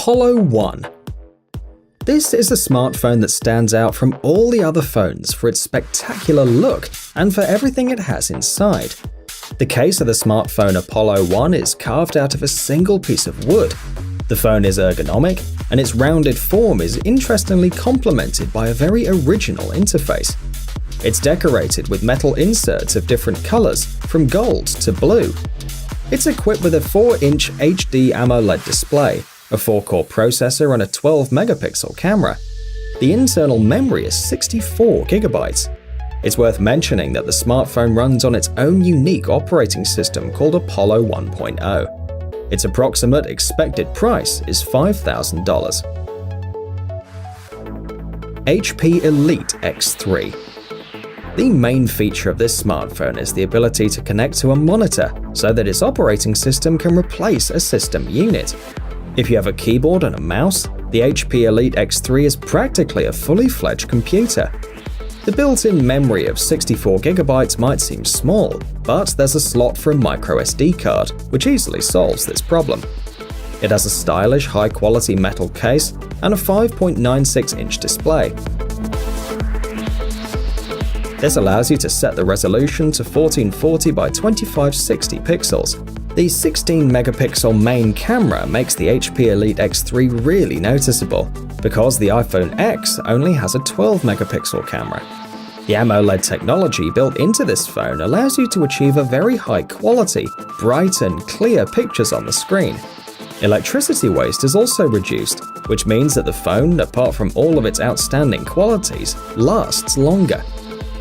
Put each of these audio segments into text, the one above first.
Apollo 1. This is a smartphone that stands out from all the other phones for its spectacular look and for everything it has inside. The case of the smartphone Apollo 1 is carved out of a single piece of wood. The phone is ergonomic, and its rounded form is interestingly complemented by a very original interface. It's decorated with metal inserts of different colors, from gold to blue. It's equipped with a 4-inch HD AMOLED display, a 4-core processor and a 12-megapixel camera. The internal memory is 64 GB. It's worth mentioning that the smartphone runs on its own unique operating system called Apollo 1.0. Its approximate expected price is $5,000. HP Elite X3. The main feature of this smartphone is the ability to connect to a monitor so that its operating system can replace a system unit. If you have a keyboard and a mouse, the HP Elite X3 is practically a fully fledged computer. The built-in memory of 64 GB might seem small, but there's a slot for a microSD card, which easily solves this problem. It has a stylish, high-quality metal case and a 5.96-inch display. This allows you to set the resolution to 1440 by 2560 pixels. The 16-megapixel main camera makes the HP Elite X3 really noticeable, because the iPhone X only has a 12-megapixel camera. The AMOLED technology built into this phone allows you to achieve a very high-quality, bright and clear pictures on the screen. Electricity waste is also reduced, which means that the phone, apart from all of its outstanding qualities, lasts longer.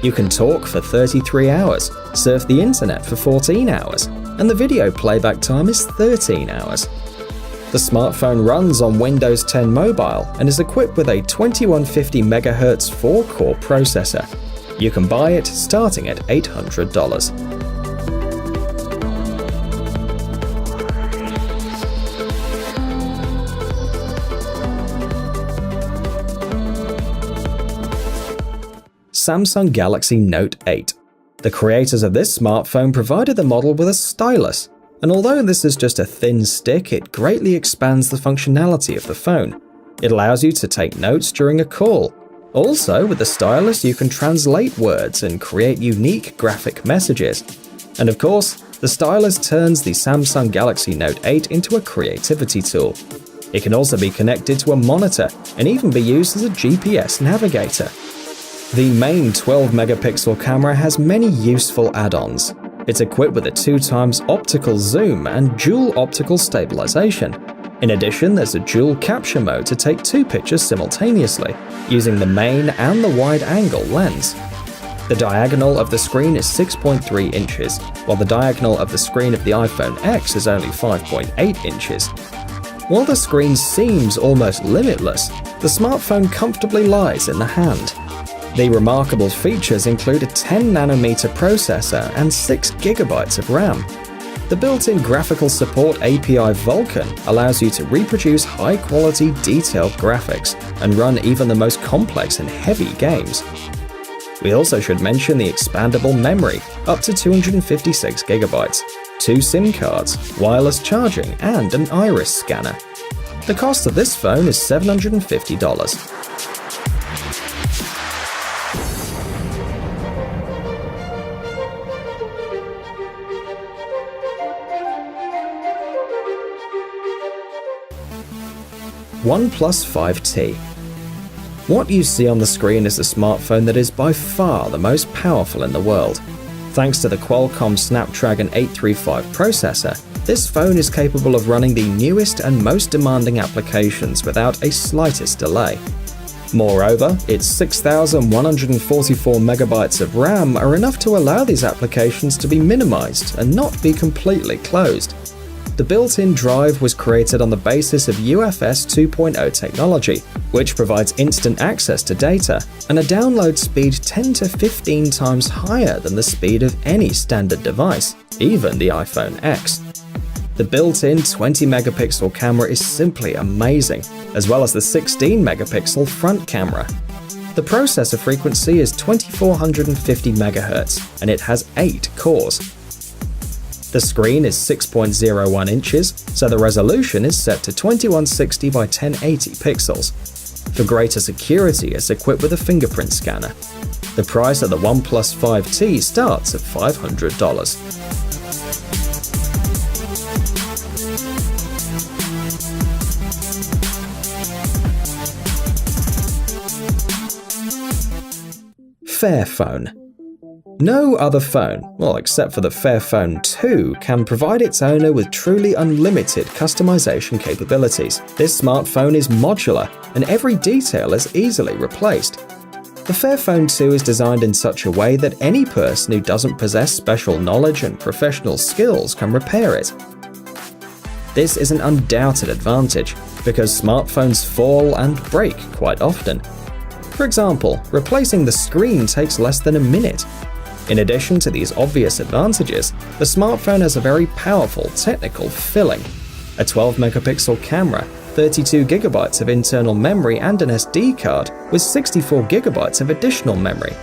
You can talk for 33 hours, surf the internet for 14 hours, and the video playback time is 13 hours. The smartphone runs on Windows 10 Mobile and is equipped with a 2150 MHz 4-core processor. You can buy it starting at $800. Samsung Galaxy Note 8. The creators of this smartphone provided the model with a stylus, and although this is just a thin stick, it greatly expands the functionality of the phone. It allows you to take notes during a call. Also, with the stylus, you can translate words and create unique graphic messages. And of course, the stylus turns the Samsung Galaxy Note 8 into a creativity tool. It can also be connected to a monitor and even be used as a GPS navigator. The main 12-megapixel camera has many useful add-ons. It's equipped with a 2x optical zoom and dual optical stabilization. In addition, there's a dual capture mode to take 2 pictures simultaneously, using the main and the wide-angle lens. The diagonal of the screen is 6.3 inches, while the diagonal of the screen of the iPhone X is only 5.8 inches. While the screen seems almost limitless, the smartphone comfortably lies in the hand. The remarkable features include a 10nm processor and 6 GB of RAM. The built-in graphical support API Vulkan allows you to reproduce high-quality, detailed graphics and run even the most complex and heavy games. We also should mention the expandable memory, up to 256 GB, 2 SIM cards, wireless charging, and an iris scanner. The cost of this phone is $750. OnePlus 5T. What you see on the screen is a smartphone that is by far the most powerful in the world. Thanks to the Qualcomm Snapdragon 835 processor, this phone is capable of running the newest and most demanding applications without a slightest delay. Moreover, its 6,144 MB of RAM are enough to allow these applications to be minimized and not be completely closed. The built-in drive was created on the basis of UFS 2.0 technology, which provides instant access to data and a download speed 10 to 15 times higher than the speed of any standard device, even the iPhone X. The built-in 20-megapixel camera is simply amazing, as well as the 16-megapixel front camera. The processor frequency is 2450 MHz, and it has 8 cores. The screen is 6.01 inches, so the resolution is set to 2160 by 1080 pixels. For greater security, it's equipped with a fingerprint scanner. The price of the OnePlus 5T starts at $500. Fairphone. No other phone, well except for the Fairphone 2, can provide its owner with truly unlimited customization capabilities. This smartphone is modular, and every detail is easily replaced. The Fairphone 2 is designed in such a way that any person who doesn't possess special knowledge and professional skills can repair it. This is an undoubted advantage, because smartphones fall and break quite often. For example, replacing the screen takes less than a minute. In addition to these obvious advantages, the smartphone has a very powerful technical filling. A 12-megapixel camera, 32GB of internal memory and an SD card with 64GB of additional memory.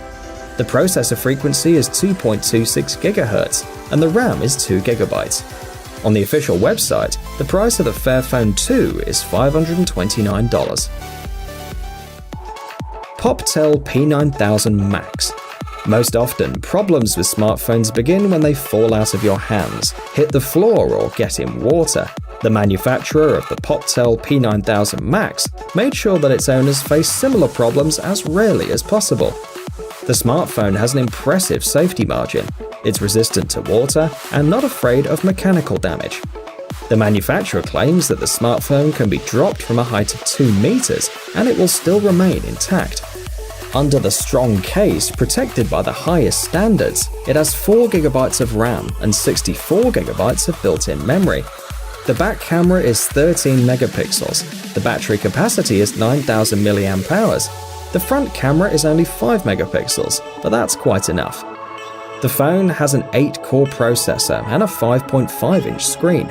The processor frequency is 2.26 GHz and the RAM is 2GB. On the official website, the price of the Fairphone 2 is $529. Poptel P9000 Max. Most often, problems with smartphones begin when they fall out of your hands, hit the floor, or get in water. The manufacturer of the Poptel P9000 Max made sure that its owners face similar problems as rarely as possible. The smartphone has an impressive safety margin. It's resistant to water and not afraid of mechanical damage. The manufacturer claims that the smartphone can be dropped from a height of 2 meters and it will still remain intact. Under the strong case, protected by the highest standards, it has 4GB of RAM and 64GB of built-in memory. The back camera is 13 megapixels, the battery capacity is 9000 mAh. The front camera is only 5 megapixels, but that's quite enough. The phone has an 8-core processor and a 5.5-inch screen.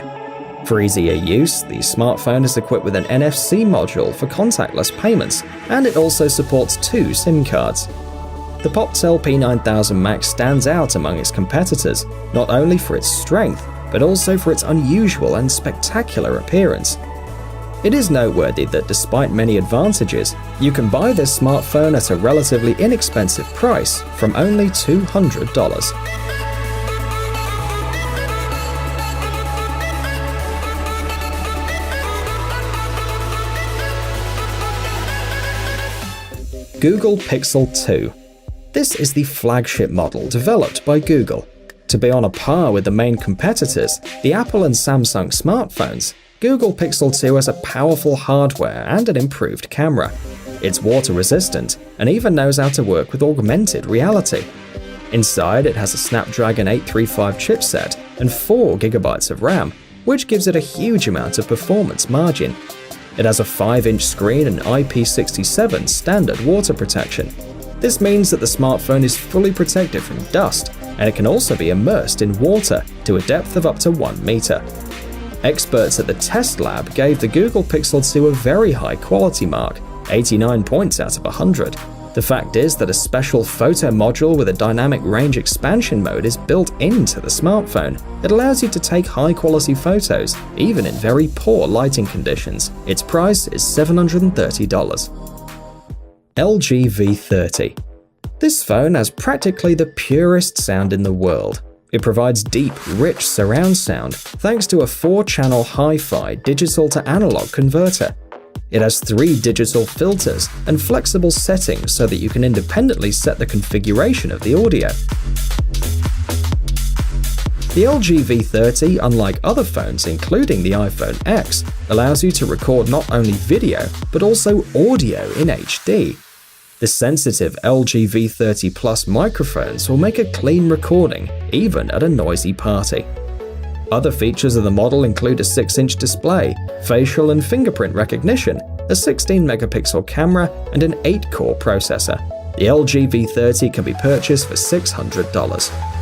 For easier use, the smartphone is equipped with an NFC module for contactless payments, and it also supports 2 SIM cards. The Poptel P9000 Max stands out among its competitors, not only for its strength, but also for its unusual and spectacular appearance. It is noteworthy that despite many advantages, you can buy this smartphone at a relatively inexpensive price from only $200. Google Pixel 2. This is the flagship model developed by Google. To be on a par with the main competitors, the Apple and Samsung smartphones, Google Pixel 2 has a powerful hardware and an improved camera. It's water resistant and even knows how to work with augmented reality. Inside, it has a Snapdragon 835 chipset and 4GB of RAM, which gives it a huge amount of performance margin. It has a 5-inch screen and IP67 standard water protection. This means that the smartphone is fully protected from dust, and it can also be immersed in water to a depth of up to 1 meter. Experts at the test lab gave the Google Pixel 2 a very high quality mark, 89 points out of 100. The fact is that a special photo module with a dynamic range expansion mode is built into the smartphone. It allows you to take high-quality photos, even in very poor lighting conditions. Its price is $730. LG V30. This phone has practically the purest sound in the world. It provides deep, rich surround sound thanks to a 4-channel hi-fi digital-to-analog converter. It has 3 digital filters and flexible settings so that you can independently set the configuration of the audio. The LG V30, unlike other phones including the iPhone X, allows you to record not only video but also audio in HD. The sensitive LG V30 Plus microphones will make a clean recording even at a noisy party. Other features of the model include a 6-inch display, facial and fingerprint recognition, a 16-megapixel camera, and an 8-core processor. The LG V30 can be purchased for $600.